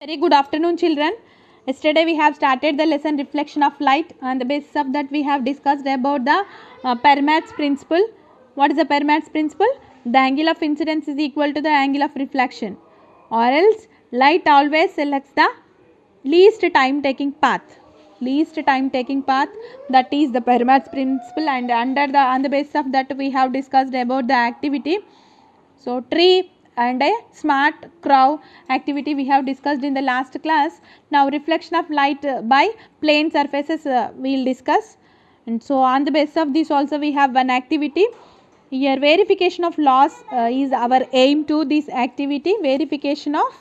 Very good afternoon, children. Yesterday we have started the lesson reflection of light. On the basis of that we have discussed about the Fermat's principle. What is the Fermat's principle? The angle of incidence is equal to the angle of reflection, or else light always selects the least time taking path. Least time taking path, that is the Fermat's principle, and on the basis of that we have discussed about the activity. So tree and a smart crow activity we have discussed in the last class. Now reflection of light by plane surfaces we will discuss. And so on the basis of this also we have one activity. Here verification of loss is our aim to this activity. Verification of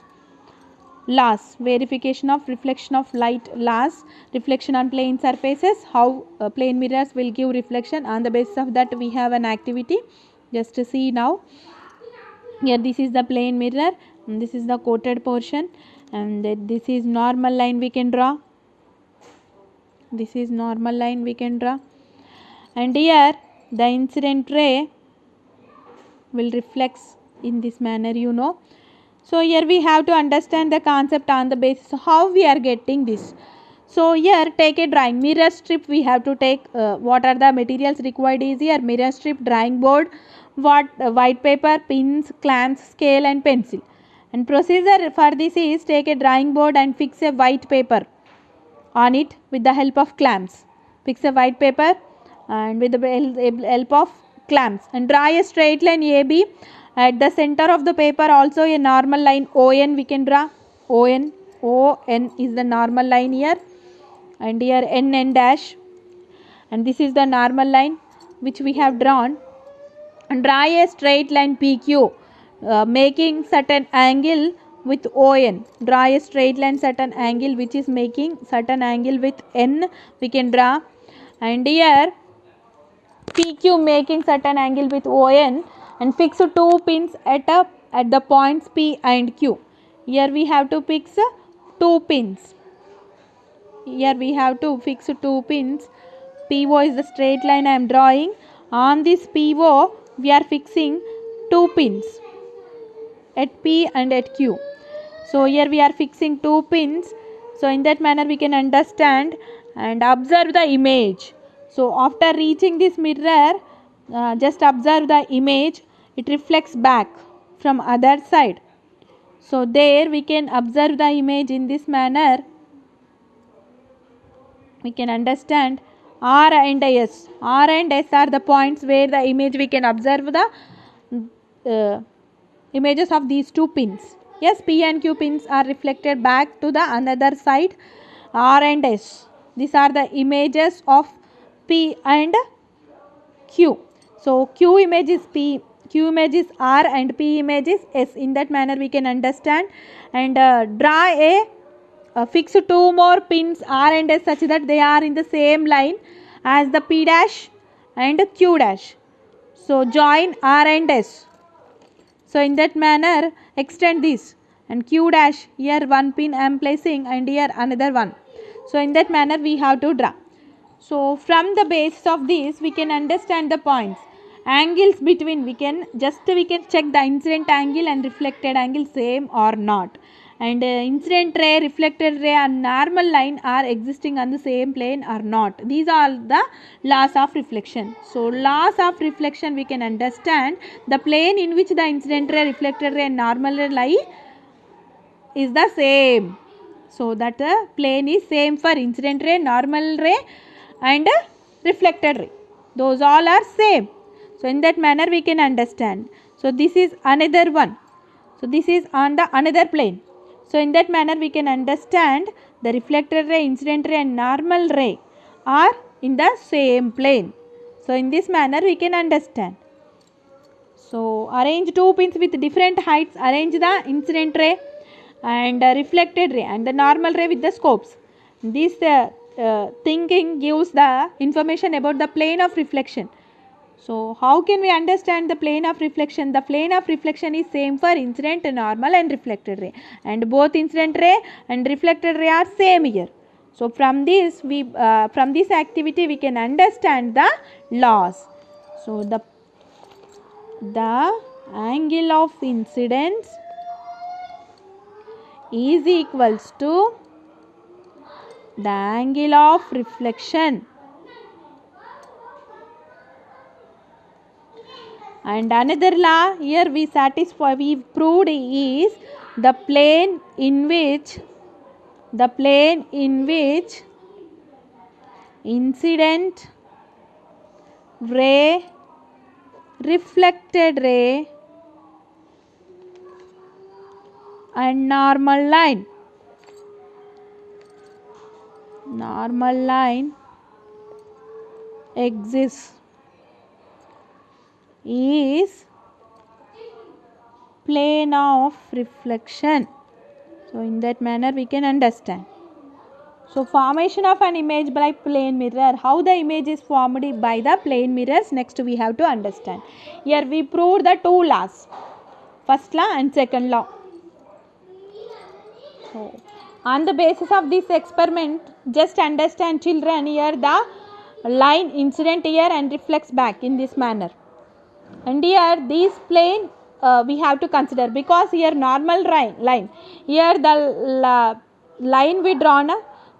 loss, verification of reflection of light loss, reflection on plane surfaces, how plane mirrors will give reflection. On the basis of that we have an activity. Just to see now. Here this is the plane mirror and this is the coated portion, and this is normal line we can draw. This is normal line we can draw, and here the incident ray will reflect in this manner, you know. So here we have to understand the concept on the basis of how we are getting this. So here take a drawing mirror strip. We have to take what are the materials required is here mirror strip, drawing board, white paper, pins, clamps, scale and pencil. And procedure for this is take a drawing board and fix a white paper on it with the help of clamps. Fix a white paper and with the help of clamps, and draw a straight line AB at the center of the paper. Also a normal line ON we can draw. ON is the normal line here, and here N dash, and this is the normal line which we have drawn. And draw a straight line PQ making certain angle with ON. Draw a straight line certain angle which is making certain angle with N we can draw, and here PQ making certain angle with ON, and fix two pins at the points P and Q. Here we have to fix two pins. Here we have to fix two pins. PO is the straight line I am drawing. On this PO we are fixing two pins at P and at Q. So here we are fixing two pins. So in that manner we can understand and observe the image. So after reaching this mirror, just observe the image. It reflects back from other side. So there we can observe the image in this manner. We can understand R and S. R and S are the points where the image we can observe the images of these two pins. Yes, P and Q pins are reflected back to the another side. R and S. These are the images of P and Q. So Q image is P, Q image is R, and P image is S. In that manner we can understand, and draw a fix two more pins R and S such that they are in the same line as the P dash and Q dash. So join R and S. So in that manner extend this, and Q dash, here one pin I am placing and here another one. So in that manner we have to draw. So from the basis of this we can understand the points. Angles between we can check the incident angle and reflected angle same or not. And incident ray, reflected ray and normal line are existing on the same plane or not. These are the laws of reflection. So laws of reflection we can understand the plane in which the incident ray, reflected ray and normal ray lie is the same. So that the plane is same for incident ray, normal ray and reflected ray. Those all are same. So in that manner we can understand. So this is another one. So this is on the another plane. So in that manner we can understand the reflected ray, incident ray and normal ray are in the same plane. So in this manner we can understand. So arrange two pins with different heights. Arrange the incident ray and reflected ray and the normal ray with the scopes. This thinking gives the information about the plane of reflection. So how can we understand the plane of reflection? The plane of reflection is same for incident, normal and reflected ray, and both incident ray and reflected ray are same here. So from this activity we can understand the laws. So the angle of incidence is equals to the angle of reflection. And another law here we proved is the plane in which incident ray, reflected ray and normal line exists is plane of reflection. So in that manner we can understand. So formation of an image by plane mirror. How the image is formed by the plane mirrors, next we have to understand. Here we proved the two laws, first law and second law. So on the basis of this experiment, just understand children, here the line incident here and reflects back in this manner. And here this plane we have to consider, because here normal line, here the line we drawn,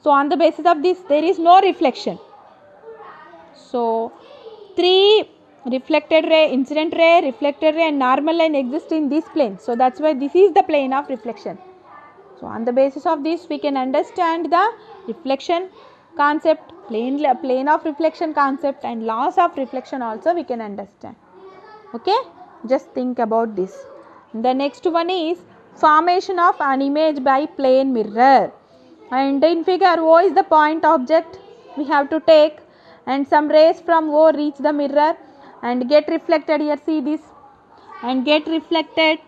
so on the basis of this there is no reflection. So three reflected ray, incident ray, reflected ray and normal line exist in this plane. So that's why this is the plane of reflection. So on the basis of this we can understand the reflection concept, plane of reflection concept and laws of reflection also we can understand. Okay, just think about this. The next one is formation of an image by plane mirror. And in figure, O is the point object we have to take, and some rays from O reach the mirror and get reflected. Here see this, and get reflected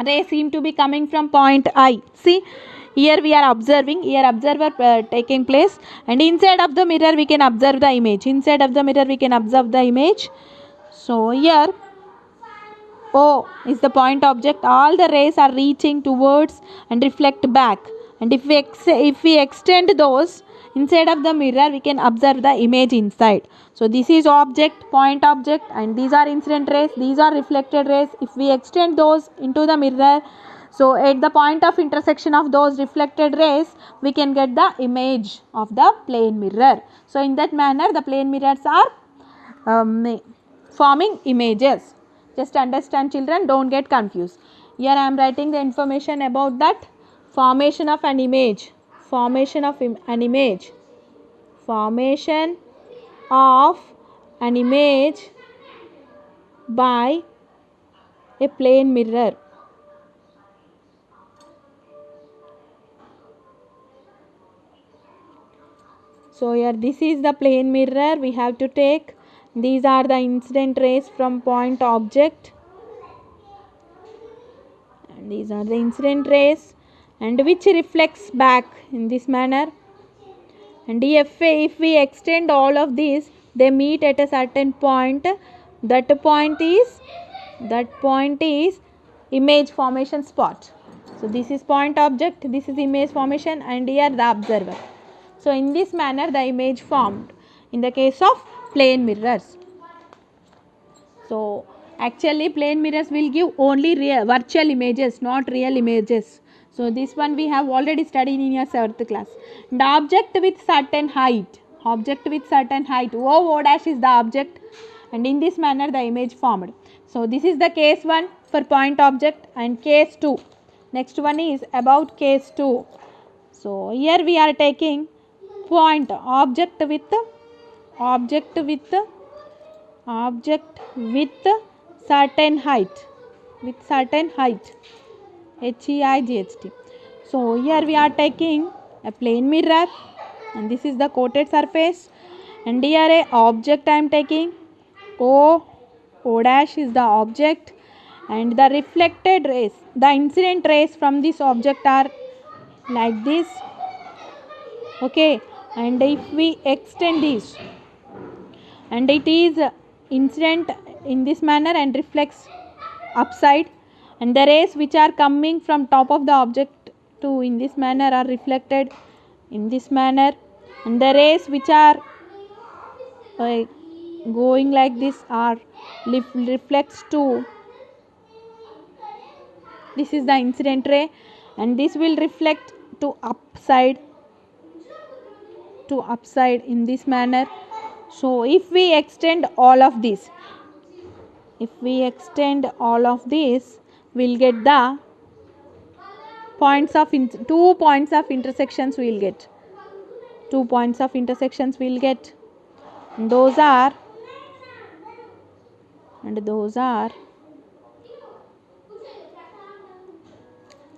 rays seem to be coming from point I. See, here we are observing, here observer taking place, and inside of the mirror we can observe the image. Inside of the mirror we can observe the image. So here O is the point object. All the rays are reaching towards and reflect back. And if we extend those inside of the mirror, we can observe the image inside. So this is object, point object, and these are incident rays. These are reflected rays. If we extend those into the mirror, so at the point of intersection of those reflected rays, we can get the image of the plane mirror. So in that manner, the plane mirrors are forming images. Just understand children, don't get confused. Here I am writing the information about that formation of an image. Formation of an image by a plane mirror. So here this is the plane mirror we have to take. These are the incident rays from point object, and these are the incident rays, and which reflects back in this manner. And if we extend all of these, they meet at a certain point. That point is image formation spot. So this is point object, this is image formation, and here the observer. So in this manner the image formed in the case of plane mirrors. So actually plane mirrors will give only virtual images, not real images. So this one we have already studied in your 7th class. And object with certain height. O dash is the object, and in this manner the image formed. So this is the case 1 for point object, and case 2. Next one is about case 2. So here we are taking point object with certain height, HEIGHT. So here we are taking a plane mirror, and this is the coated surface, and here a object I am taking. O dash is the object, and the reflected rays, the incident rays from this object are like this. Okay, and if we extend this, and it is incident in this manner and reflects upside, and the rays which are coming from top of the object to in this manner are reflected in this manner, and the rays which are going like this are reflects to, this is the incident ray, and this will reflect to upside in this manner. So if we extend all of this, we'll get the points of 2 points of intersections we'll get. 2 points of intersections we'll get. And those are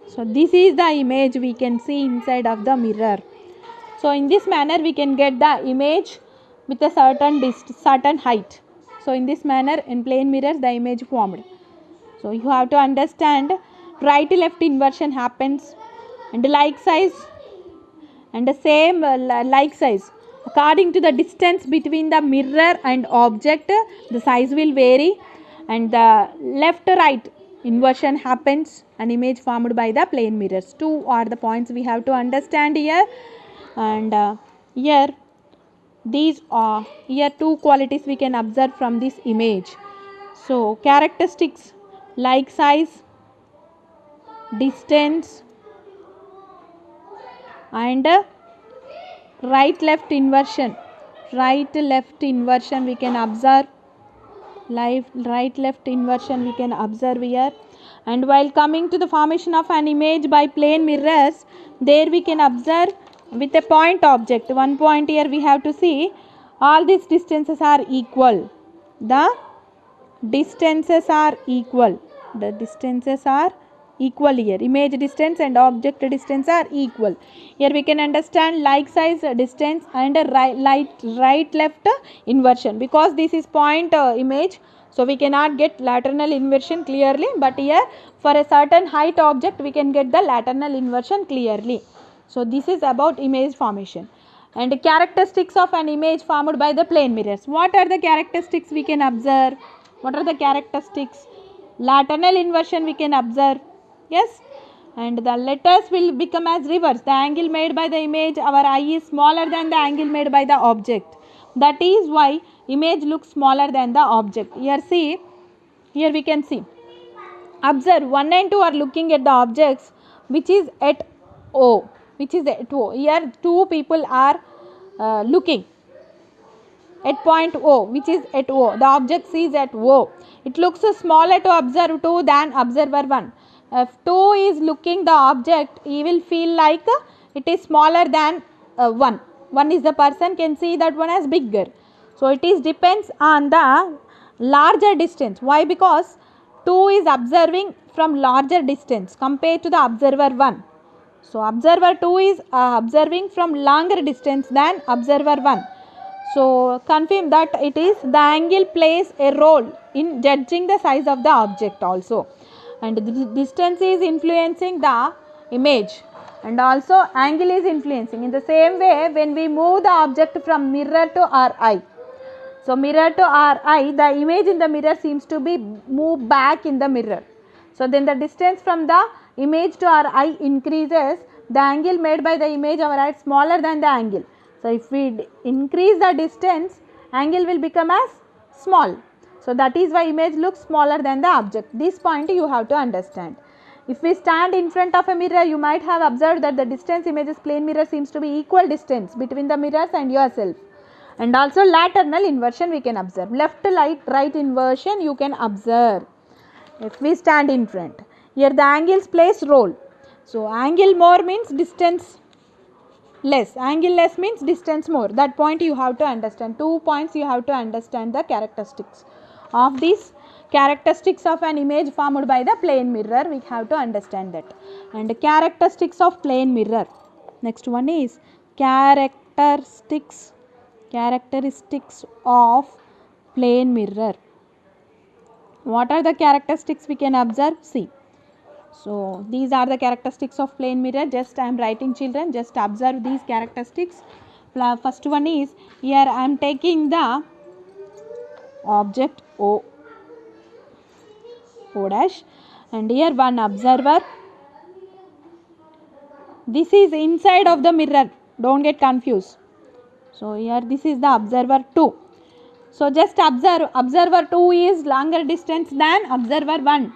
so this is the image we can see inside of the mirror. So in this manner we can get the image with a certain height. So in this manner, in plane mirrors, the image formed. So you have to understand right left inversion happens, and like size and the same like size according to the distance between the mirror and object, the size will vary, and the left right inversion happens, an image formed by the plane mirrors. 2 are the points we have to understand here. And here 2 qualities we can observe from this image. So characteristics like size, distance, and right left inversion we can observe. Right left inversion we can observe here. And while coming to the formation of an image by plane mirrors, there we can observe with a point object. One point here we have to see, all these distances are equal. The distances are equal here. Image distance and object distance are equal. Here we can understand like size, distance, and right left inversion. Because this is point image, so we cannot get lateral inversion clearly, but here for a certain height object we can get the lateral inversion clearly. So this is about image formation. And characteristics of an image formed by the plane mirrors. What are the characteristics we can observe? What are the characteristics? Lateral inversion we can observe. Yes. And the letters will become as reverse. The angle made by the image, our eye is smaller than the angle made by the object. That is why image looks smaller than the object. Here we can see. Observe 1 and 2 are looking at the objects which is at O. Here 2 people are looking at point O, which is at O. The object is at O. It looks smaller to observer 2 than observer 1. If 2 is looking the object, he will feel like it is smaller than 1. 1 is the person can see that one as bigger. So it is depends on the larger distance. Why? Because 2 is observing from larger distance compared to the observer 1. So observer 2 is observing from longer distance than observer 1. So confirm that it is the angle plays a role in judging the size of the object also. And the distance is influencing the image, and also angle is influencing. In the same way, when we move the object from mirror to our eye, so mirror to our eye, the image in the mirror seems to be moved back in the mirror. So then the distance from the image to our eye increases. The angle made by the image our eye is smaller than the angle. So if we increase the distance, angle will become as small. So that is why image looks smaller than the object. This point you have to understand. If we stand in front of a mirror, you might have observed that the distance images plane mirror seems to be equal distance between the mirrors and yourself. And also lateral inversion we can observe. Left right inversion you can observe if we stand in front. Here the angles plays role. So angle more means distance less. Angle less means distance more. That point you have to understand. 2 points you have to understand the characteristics of these characteristics of an image formed by the plane mirror. We have to understand that. And characteristics of plane mirror. Next one is characteristics of plane mirror. What are the characteristics we can observe? See. So these are the characteristics of plane mirror. Just I am writing, children, just observe these characteristics. First one is, here I am taking the object O dash, and here one observer. This is inside of the mirror, don't get confused. So here this is the observer 2. So just observe, observer 2 is longer distance than observer 1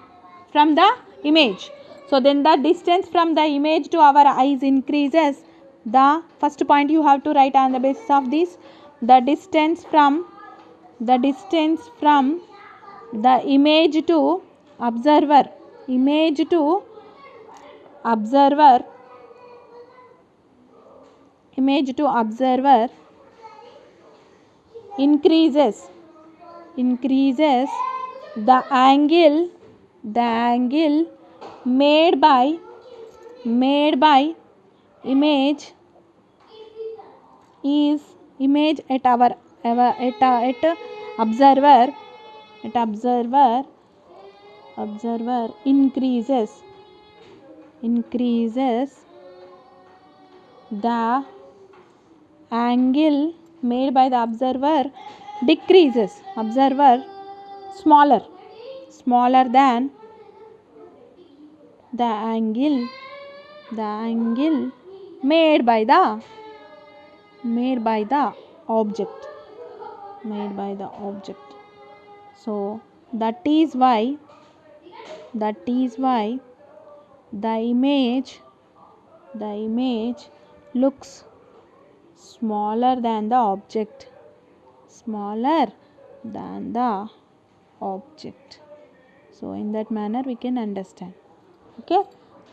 from the image. So then the distance from the image to our eyes increases. The first point you have to write on the basis of this. The distance from the image to observer increases the angle made by image at observer increases the angle made by the observer decreases. Observer smaller than the angle made by the object. So that is why the image looks smaller than the object. So in that manner we can understand. Okay,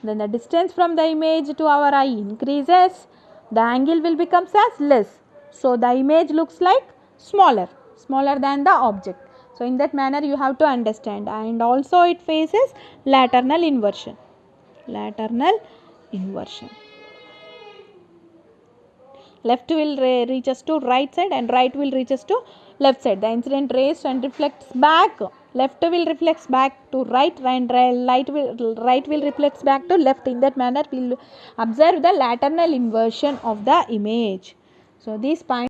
then the distance from the image to our eye increases, the angle will become as less, so the image looks like smaller than the object. So in that manner you have to understand. And also it faces lateral inversion. Left will reach us to right side and right will reach us to left side. The incident rays and reflects back. Left will reflects back to right and right will reflects back to left. In that manner we will observe the lateral inversion of the image. So these points